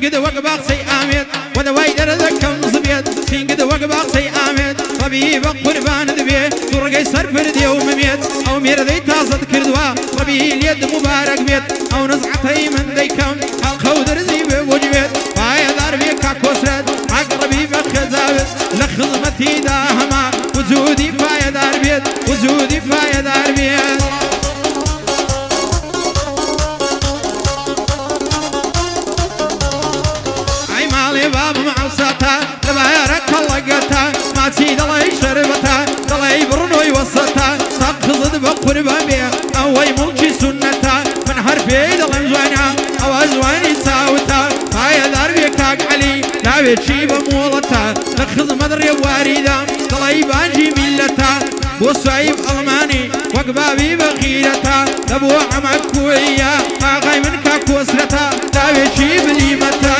سينقد وقباق سي آمد ودواي دردكم زبيد سينقد وقباق سي آمد طبيب قربان ذبيه ترقي سرفر ديوم ميت أو ميردي تازد كردوا ربي اليد مبارك بيت أو نزعتي من ديكم الخودر زيب وجبت بايا دار بيكا كسرت عقربي بخزابت لخدمتي داهما وزودي بايا دار بيت وزودي بايا دار بيت اي مالي باب معصتا لبارك الله قتا ما تسيد الله شربتا الله برنوي وسطا تقصد بقربا بيه اوي ملكي سنتا من حرفي دلم زوانا او ازواني ساوتا هاي دار بيكاك علي لا بيتشي بمولتا لخدمة الرواردة الله بانجي ملتا بوصعيب ألماني وقبابي بخيرتا لبو عمك كوية ما غاي منك كوسرتا لا بيتشي بليمتا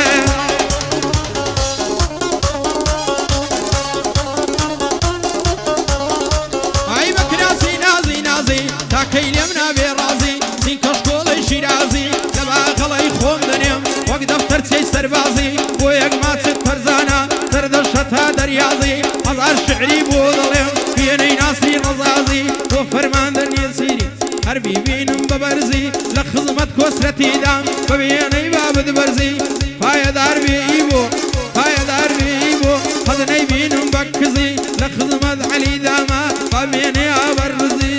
تاكي اليمنا برازي سين كشكول شيرازي لبا خلاي خوم دنيم وقت دفتر سي سربازي ويق ما تفرزانا تردشتها دريازي هزار شعري بوظلم فيني ناسي رزازي وفرمان دنيا سيري هربي بينم ببرزي لخدمت كسرتي دام ببيني بابد برزي فايا دار بيبو فايا دار بيبو هذني بينم بكزي لخدمت علي داما ببيني ابرزي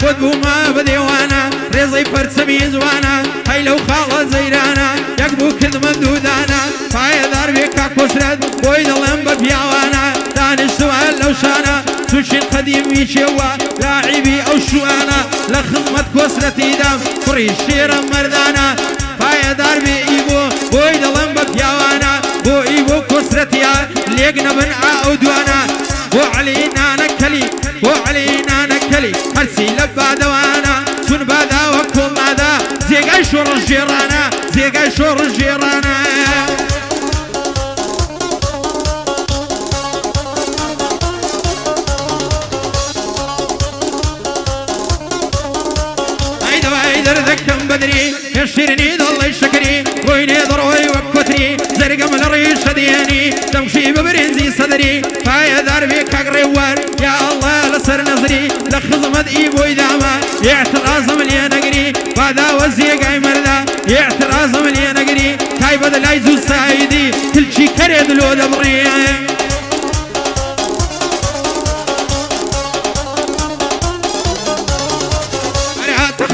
ودبو ما بديوانا رزي فرسمي زوانا هاي لو خالة زيرانا يقبو كذب دودانا فايا دار بيكا كسرد بويد اللمبة بيعوانا دان السؤال لو شانا سوشي القديم يشيوا لاعبي او شوانا لخدمة كسرتي دام فري الشيرة مردانا فايا دار بيبو بويد اللمبة بيعوانا بو ايبو كسرتيا ليقنا من عاودوانا بو علينا نكلي بو علينا نكلي هرسي لبا دوانا شون بادا وكل مادا زيقاي شور الجيرانا زيقاي شور الجيرانا دردكم بدري يشيرني ضل شكري ويني ضروي وكتري زرقم الريش دياني تمشي ببرنزي صدري فايا دربي كاقريوار يا الله لسر نظري لخدمة ايبو داما يعتراض ملي نقري بادا وزيقاي مردا يعتراض ملي نقري كاي بدل عيزو سايدي كل شي كريد لو دبري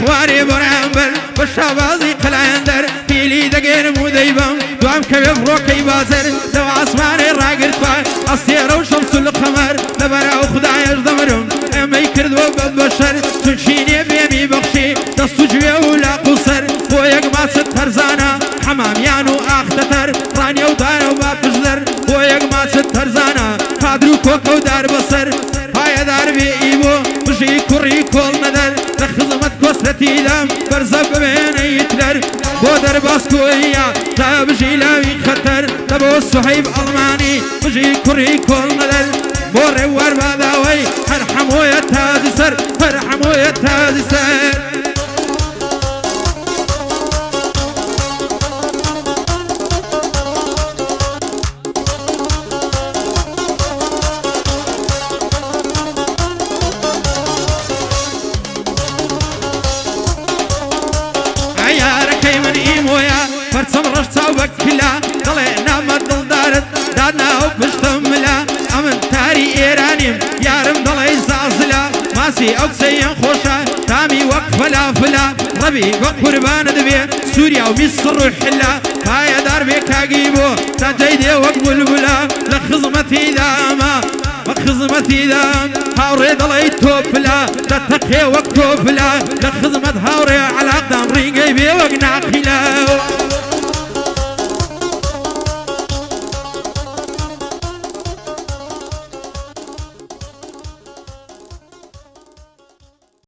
اخواري برامبر بالشبازي قلاندر تيلي دقير مديبم دوام كيف روكي بازر لو عصماني راقر فا السيرة وشمس القمر لبرا وخدايش دمرم اما يكرد وببشر تنشيني بيمي بخشي دستو جوية ولا قصر ويق ما سترزانا حمام يانو اختتر رانيا ودارا وما تجدر ويق ما سترزانا قادرو كوكو دار بصر هاي دار بيبو بشي كوري كول مدر لخدمة كسرتي دام برزب بين يتلر بودر باسكوية لا بجي لاوي خطر لبو الصحيب ألماني بجي كوري كول مدر بور ورباداوي هرحمو يتازي سر هرحمو يتازي سر فرسم رشتا وكلا ضلينا مدل دارت دادنا وبشتملا امن تاري ايرانيم يارم ضلي زازلا ماسي اوكسيين خوشا تامي وقفلا فلا ربي وقربان دبي سوريا ومصر وحلا هاي دار بيك اجيبو تجيدي وقبلبلا لخدمتي داما وخدمتي دام هاوري ضلي توفلا تتقي وقتوفلا لخدمت هاوري على قدام ريقي بي وقنا خلا